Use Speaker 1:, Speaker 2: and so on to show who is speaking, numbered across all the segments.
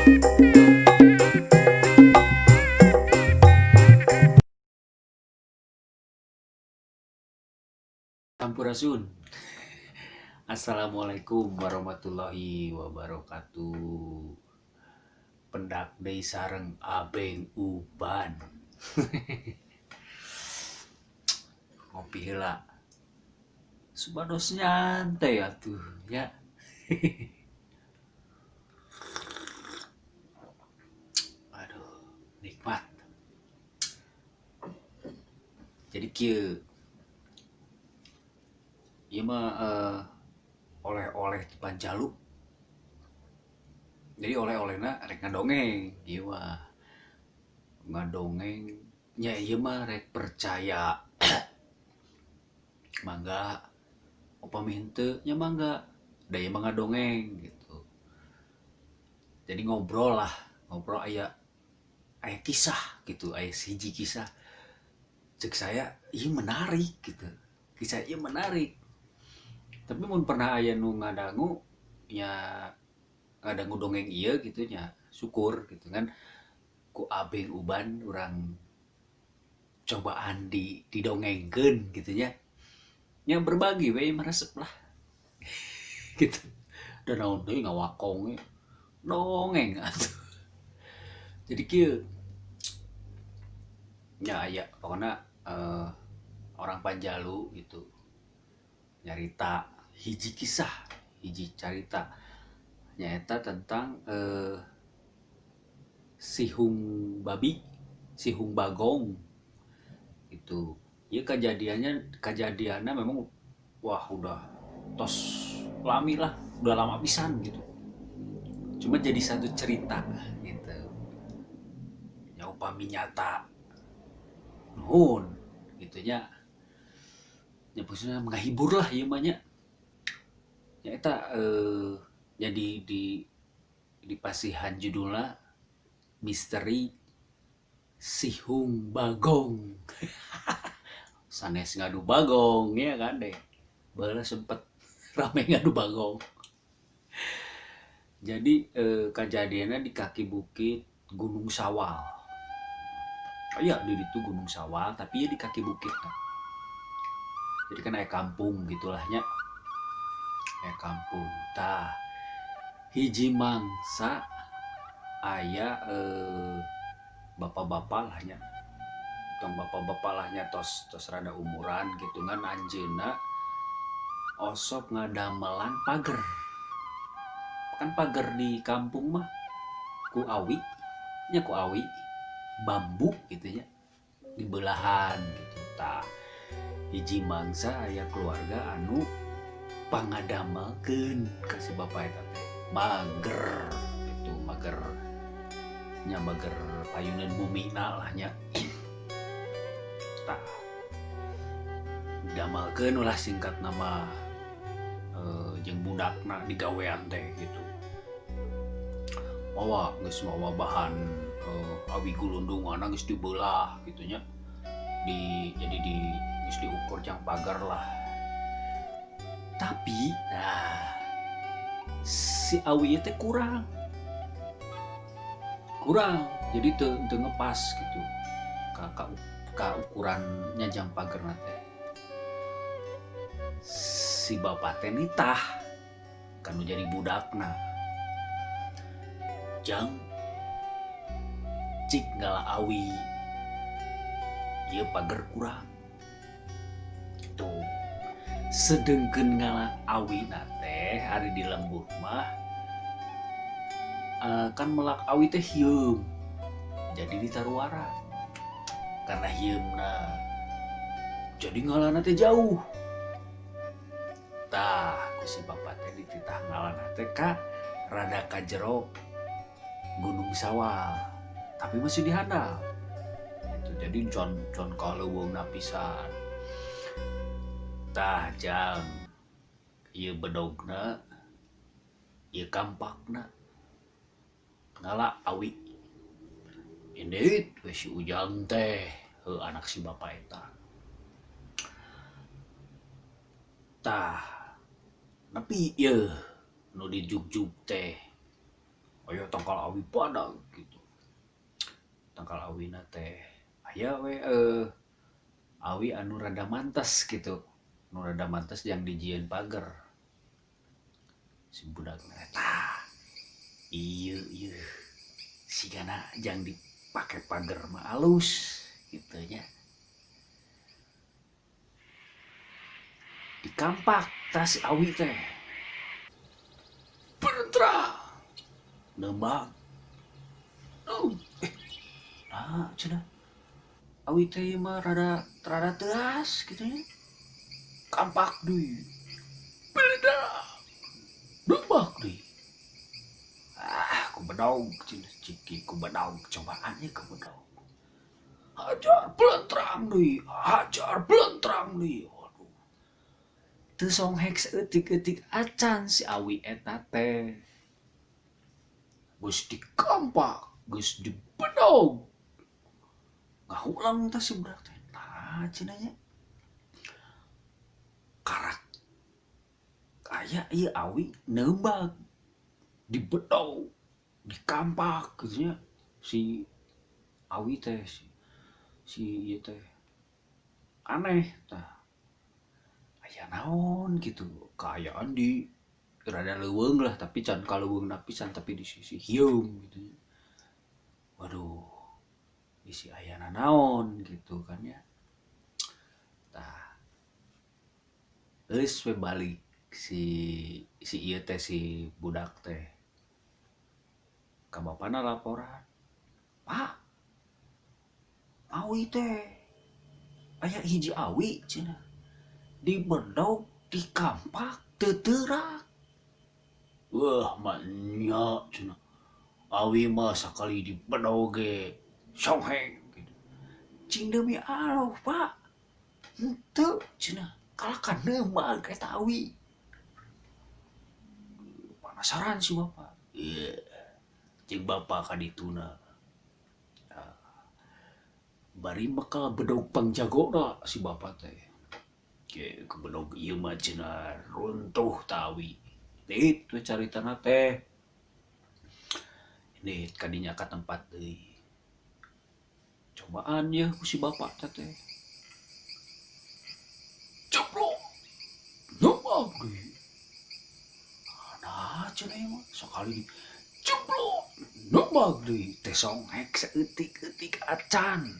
Speaker 1: Sampurasun. Assalamualaikum warahmatullahi wabarakatuh. Pendak deui sareng Abeng Uban. Ngopi heula. Supados nyantai atuh ya. Aduh, nikmat. Jadi kieu ieu mah oleh-oleh di Panjalu. Jadi oleh-olehna rek ngadongeng, ieu mah ngadongeng nya ieu mah rek percaya. Mangga upami henteu nya mangga. Da ieu mah ngadongeng gitu. Jadi ngobrol aya kisah gitu, aya hiji kisah. Cek saya, ieu menarik gitu. Kisah ieu menarik. Tapi mun pernah aya nu ngadangu nya ngadangu dongeng ieu gitu nya, syukur gitu kan ku Abeng Uban urang cobaan didongengkeun gitu nya. Nya berbagi we meresep lah. Gitu. Da naon deui ngawakong we dongeng atuh. Jadi kieu nya aya pokona orang Panjalu gitu nyarita hiji kisah, hiji carita nyaeta tentang sihung babi, sihung bagong itu. Ya kejadiannya memang wah udah tos lami lah, udah lama pisan gitu. Cuma jadi satu cerita gitu. Ya upami nyata nuhun gitunya. Ya maksudnya menghibur lah ieu mah nya. Ya eta jadi di pasihan judulna Misteri Sihung Bagong. Sanes ngadu bagong ya kan deh. Baheula sempet rame ngadu bagong. Jadi kejadiannya di kaki bukit Gunung Sawal. Oh iya di itu Gunung Sawal tapi ya di kaki bukit kan. Jadi kan aya kampung gitulah nya. Aya kampung. Tah hiji mangsa aya bapak-bapak lah nya. Tong bapak-bapak lah nya tos rada umuran gitu kan anjeunna osok ngadamelan pager. Kan pager di kampung mah ku awi bambu gitu ya di belahan gitu. Tah hiji mangsa aya keluarga anu pangadamelkeun ka si bapak eta teh mager gitu, mager payunan bumina lah nya. Tah damelkeun ulah singkat nama jeung budakna digawean teh gitu. Mawa geus mawa bahan awi gulundunganna geus dibelah gitu nya. Jadi geus diukur jang pagar lah. Tapi si awi teh kurang. Jadi teu ngepas gitu. Ka ukurannya jang pagarna teh. Si bapak teh nitah kanu jadi budakna. Jang cik ngala awi ieu pager kurang. Gitu. Sedengkeun ngala awina teh ari di lembur mah kan melak awi teh hieum. Jadi ditaruara. Karena hieumna jadi ngalana teh jauh. Tah ku si bapak teh dititah ngalana teh ka rada ka jero Gunung Sawal, tapi masih dihandap. Itu jadi con kaleuweungna pisan. Tah jang ieu bedogna, ieu kampakna ngala awi. Indit we si Ujang teh, anak si bapak eta. Tah nepi ieu nu dijugjug teh ayo tangkal awi pada gitu. Tangkal awi teh aya we awi anu rada mantes gitu, anu rada mantes yang dijieun pager. Si budak tah iya iya sigana jang dipake pager mah alus gitu nya. Dikampak tas si awi teh berentra nembak. Oh, nah cenah awi teh mah rada rada teras gitu nya. Kampak deui beda nembak deui. Ku bedog ciki ku bedog cobaannya ku bedog. Hajar belentrang deui, hajar belentrang deui. Waduh. Teu songhek saeutik-eutik acan si awi eta teh. Geus dikampak, geus dibedog. Ngahulang teh si budak teh. Nah, cenah nya. Karak aya ieu awi neubag dibedog, dikampak gitu nya. Si awi teh si ieu teh aneh tah. Aya naon gitu. Kaayaan di rada leuweung lah tapi can kaleuweungna pisan tapi di sisi hieum gitu. Waduh, isi ayana naon gitu kan ya. Tah, geus we balik si ieu teh si budak teh. Ka bapana laporan. Pak, awi teh aya hiji awi cenah. Dibedog, dikampak, teu teurak. Wah, manya cenah. Awi mah sakali dibedog ge songheng gitu. Cing demi Allah, Pak. Henteu cenah. Kalakan neumag eta awi. Penasaran si bapak. Iya, cing bapak kadituna. Bari bakal bedog pangjagona si bapak teh. Ke bedog ieu mah cenah runtuh tawi. Itu caritana teh. Ini kadinya ka tempat deui. Cobaan ya ku si bapak teh. Ceplok. Nembak deui. Nah, cenah ieu mah sakali ceplok. Nembak deui teh songhek saeutik-eutik acan.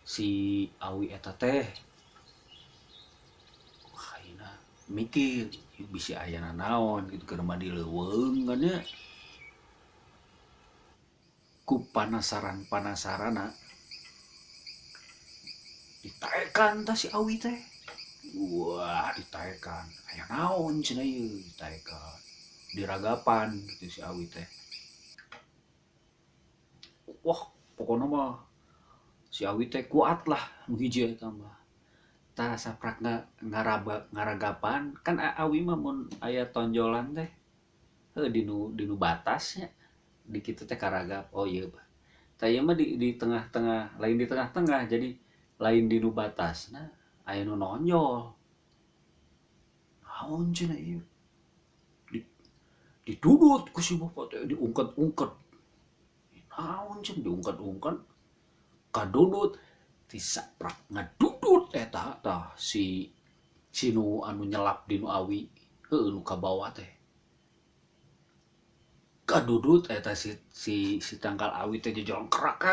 Speaker 1: Si awi eta teh ayeuna mikir bisi ayana naon gitu keur mah dileuweung kan nya. Ku panasaran-panasarana ditaekan tah si awi teh. Wah, ditaekan. Aya naon cenah ieu ditaekan. Diragapan gitu si awi teh. Wah, pokona mah si awi teh kuat lah nu hiji eta mah. Tah saprak ngaragapan kan awi mah mun aya tonjolan teh dinu batasnya di kitu teh karagap. Oh iya, tah ieu mah di tengah-tengah, lain di tengah-tengah jadi lain dinu batasna aya nu nonjol. Naon cenah ieu? Didudut ku si bapak teh diungket-ungket. Naon cenah diungket-ungket kadudut disaprak ngadudut eta tah si nu anu nyelap dinu awi heuh nu ka bawah teh. Kadudut eta si tangkal awi teh jojongkrak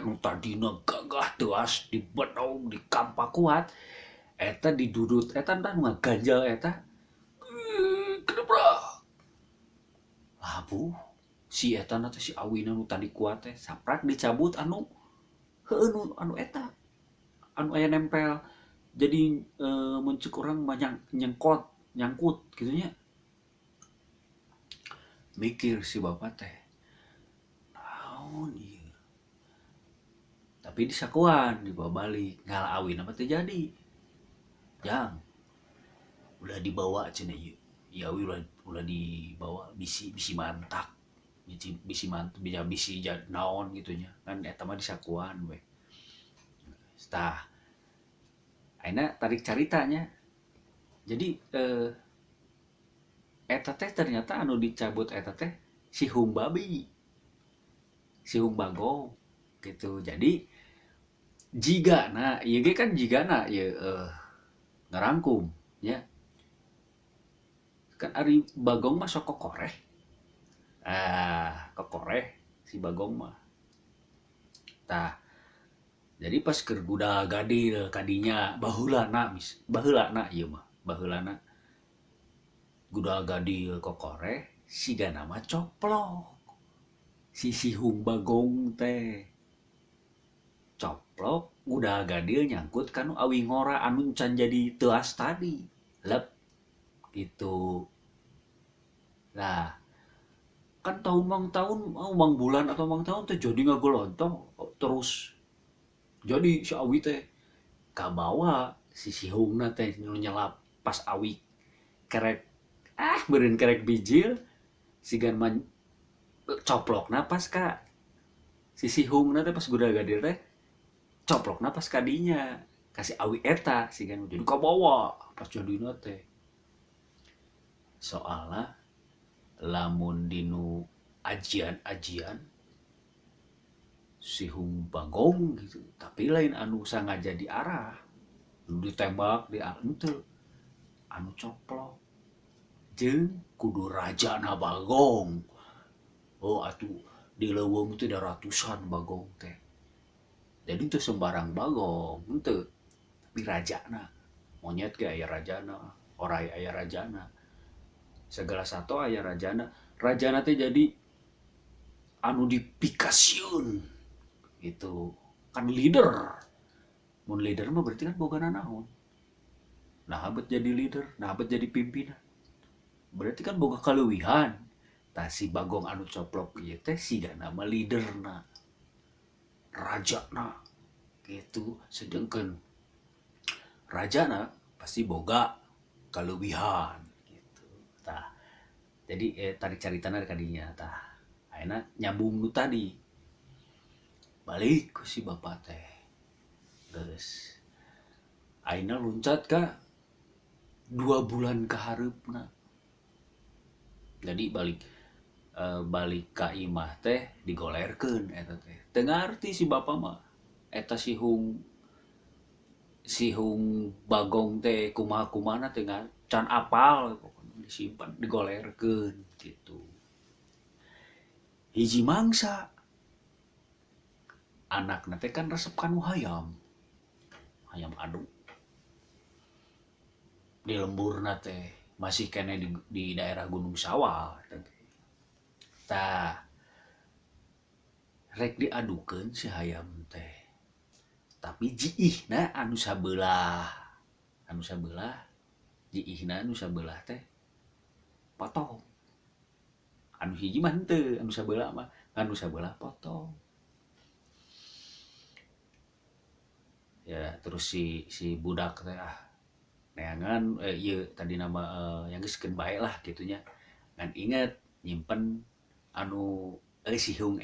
Speaker 1: nu tadina gagah teuas dibedog dikampak kuat eta didudut eta entah nu ngaganjal eta kedebrak labuh si eta teh si awina nu tadi kuat teh saprak dicabut anu heuh anu eta anu aya nempel jadi muncul orang banyak nyangkut gitu nya. Mikir si bapak teh naon ieu tapi disakuan dibawa balik ngala awin apa terjadi jang udah dibawa cenah ieu ya awi udah dibawa bisi mantak bisi mantak bisi naon gitunya kan eta mah disakuan we tah ayeuna tarik caritanya jadi eta teh ternyata anu dicabut eta teh sihung babi, sihung bagong gitu. Jadi jika nah ieu ge kan jika na ieu ngerangkum ya kan ari bagong mah sok kokoreh, kokoreh si bagong mah tah. Jadi pas keur budak gadil kadinya baheulana baheulana ieu mah baheulana budak gadil kokoreh siga nama coplok si sihung bagong teh coplok udah gadil nyangkut kanu awi ngora anu can jadi teas tadi lep gitu. Nah kan tahun mang tahun mang bulan atau mang tahun teh jadi ngagolontong terus jadi si awi teh kabawa si sihungna teh nyelap pas awi kerek beureun kerek bijil sigan man coplok napas ka si sihungna teh pas guda gadir teh coplok napas kadinya kasih awi eta sigan jadi kabawa pas jadina teh soalna lamun dinu ajian-ajian sihung bagong gitu tapi lain anu sangaja di arah ditembak di henteu anu coplok jeung kudu rajana bagong. Oh atuh di leuweung teh ada ratusan bagong teh. Jadi teu sembarang bagong, henteu. Tapi rajana. Monyet ge aya rajana, orai aya rajana. Segala satu aya rajana. Rajana teh jadi anu dipikasieun gitu. Kan leader. Mun leader mah berarti kan bogana naon. Nah habet jadi leader, nah habet jadi pimpinan. Berarti kan boga kaleuwihan. Tah si bagong anu coplok ieu teh siga nama leaderna. Rajana gitu. Sedengkeun rajana pasti boga kaleuwihan gitu. Tah. Jadi tarik caritana kadinya tah. Ayeuna nyambung nu tadi. Balik ku si bapa teh. Geus. Ayeuna loncat ka 2 bulan ka hareupna. Jadi balik ka imah teh digolerkeun eta teh. Teu ngarti si bapa mah eta sihung bagong teh kumaha-kumana teh can apal pokoknya disimpan digolerkeun gitu. Hiji mangsa anakna teh kan resep kanu hayam adu di lemburna teh masih kene di daerah Gunung Sawal tah rek diadukeun si hayam teh tapi jiihna anu sabelah jiihna anu sabelah teh potong anu hiji mah henteu anu sabelah potong ya. Terus si budak teh neangan ieu tadi nama yang geuskeun bae lah gitunya ngan inget nyimpen anu sihung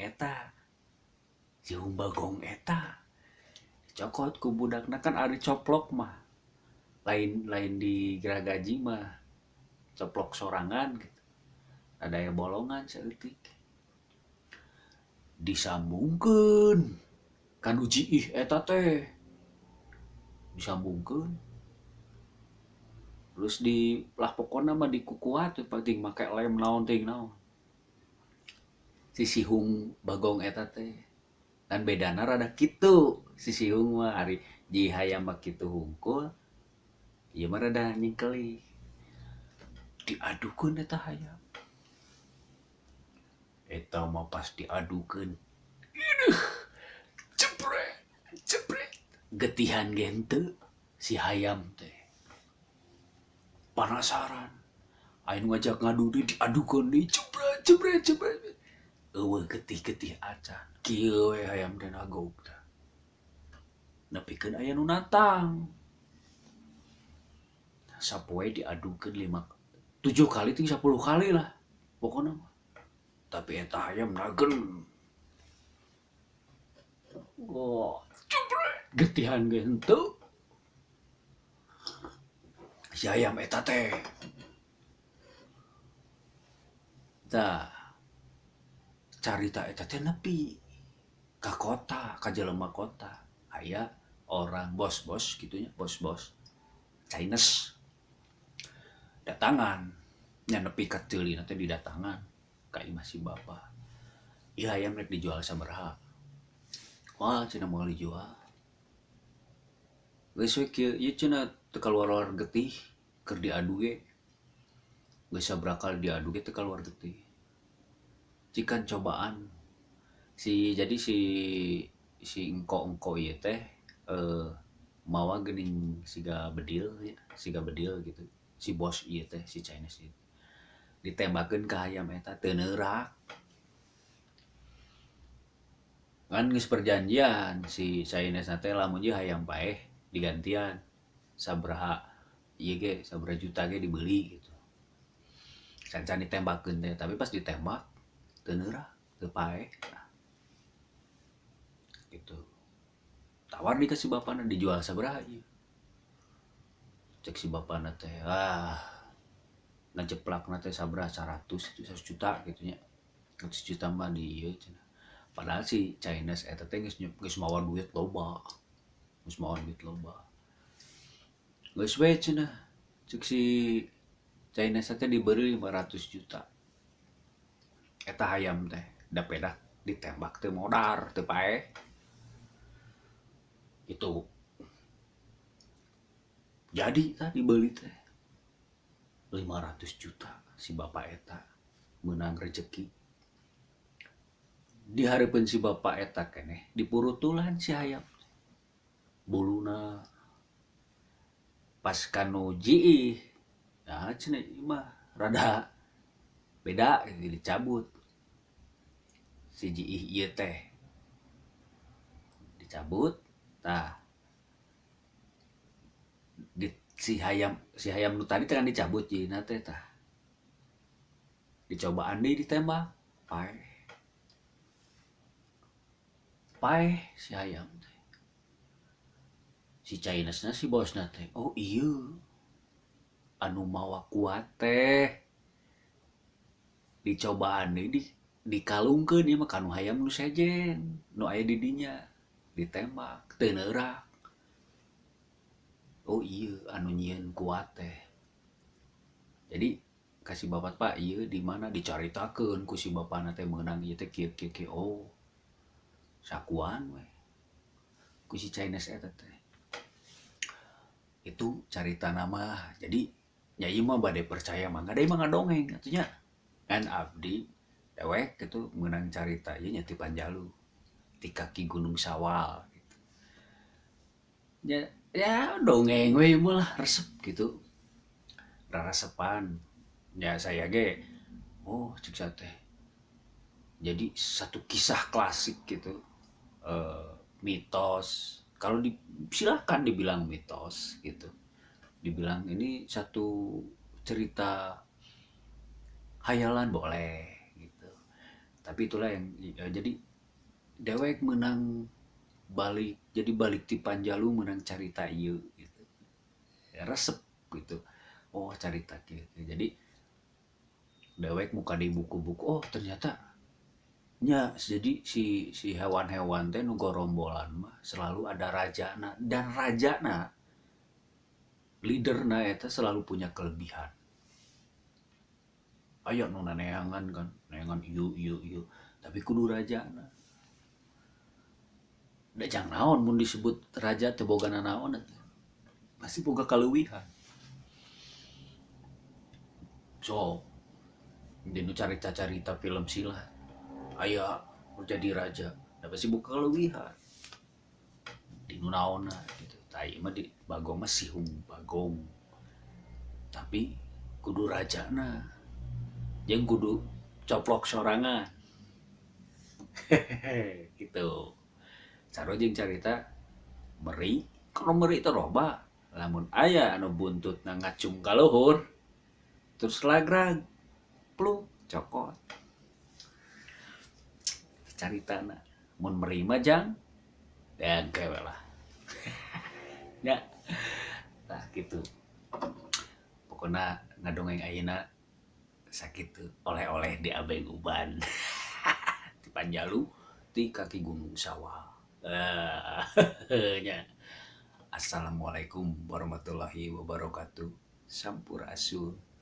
Speaker 1: bagong eta dicokot ku budakna kan ari coplok mah lain di geragaji mah coplok sorangan gitu ada yang bolongan saeutik disambungkeun kan ujiih eta teh disambungkeun terus di lah pokona mah dikukuat penting make lem naon ting naon si sihung bagong eta teh kan bedana rada kitu si sihung mah ari di hayam mah kitu hungkul ieu mah rada nyingkeli diadukeun eta hayam eta mah pas diadukeun jepret getihan ge henteu si hayam teh panasaran aya ngajak ngadu diadukeun deui jepret eueuh getih acan kieu we hayam teh nagog teh nepikeun aya nu natang sapoe diadukeun 7 kali ting 10 kali lah pokona mah tapi eta hayam nagen jepret getihan ge henteu si hayam eta teh tah carita eta teh nepi ka kota, ka jelema kota. Aya orang bos-bos gitunya, bos-bos Chinese datangan nya nepi ka teulina teh didatangan ka imah si bapa. Ieu hayam rek dijual sabaraha? Wah, cenah moal dijual. Geus we kieu, ieu cenah teu kaluar getih keur diadu ge. Geus sabrakal diadu ge teu kaluar getih. Cikan cobaan jadi si engko-engko ieu teh mawa geuning siga bedil gitu. Si bos ieu teh si Chinese ieu. Ditembakeun ka hayam eta teu neurak. Kan geus perjanjian si Chinese teh lamun ieu hayam paeh digantian sabaraha ieu ge sabaraha juta ge dibeli gitu. Can ditembakeun teh, tapi pas ditembak teu neurak, teu paeh. Nah, gitu. Tawar di ka si bapana dijual sabaraha ieu. Cek si bapana teh, ngajeplakna teh sabaraha 100 juta gitu nya. 100 juta mah di ieu cenah. Padahal si Chinese eta teh geus mawa duit loba. Geus mawa duit loba. Geus we cenah. Cek si Chinese teh diberi 500 juta. Eta hayam teh dapedak ditembak teu modar, teu paeh. Itu jadi tah dibeli teh 500 juta si bapak eta meunang rezeki. Di hareupeun si bapak eta keneh dipurutulan si hayam. Buluna pas kanu jiih. Nah, cenah mah rada beda dicabut. Si jiih ieu teh dicabut. Tah si hayam nu tadi teh kan dicabut jiihna teh tah. Dicobaan deui ditembak, paeh si hayam teh. Si Chinese-na si bosna teh, oh ieu anu mawa kuat teh. Dicobaan deui dikalungkeun ieu mah kanu hayam nu sejen, nu aya di dinya. Ditembak, teu neurak. Oh ieu anu nyieun kuat teh. Jadi kasih bapak pak ieu di mana dicaritakeun ku si bapana teh meunang ieu teh kieu. Oh. Sakuan we. Ku si Chinese eta teh. Itu carita nama. Jadi nyai mah bade percaya mah ngadai mah ngadongeng atunya. Kan abdi dewek gitu meunang carita ieu nya ti Panjalu. Di kaki Gunung Sawal gitu. Ya dongeng we mah resep gitu. Rarasepan. Ya saya ge oh cik teh. Jadi satu kisah klasik gitu. Mitos. Kalau silakan dibilang mitos gitu. Dibilang ini satu cerita hayalan boleh gitu. Tapi itulah yang jadi dewek menang balik ti Panjalu menang carita ieu gitu. Ya, resep gitu. Oh carita gitu. Jadi dewek muka di buku-buku. Oh ternyata nya jadi si hewan-hewan teh nu gorombolan mah selalu ada rajana dan rajana leaderna eta selalu punya kelebihan. Aya nu neangan kan, neangan ieu tapi kudu rajana. Da jang naon mun disebut raja teu boga nanaon eta. Pasti boga kaleuwihan. So, dinu carita-carita film silat aya jadi raja dapat sibuk kelewihan di nunaona gitu. Tai mah di bagong mah sihung bagong. Tapi kudu rajana. Jeung kudu coplok sorangan. Gitu. Sarua jeung carita meri, kalau meri teh loba. Lamun aya anu buntutna ngacung ka luhur terus lagrag pluk cokot. Caritana mun meri mah jang dengke we lah. Ya. Nah gitu. Pokona ngadongeng ayeuna sakit tuh oleh-oleh di Abeng Uban. Di Panjalu di kaki gunung sawah. Nya. Assalamualaikum warahmatullahi wabarakatuh. Sampurasun.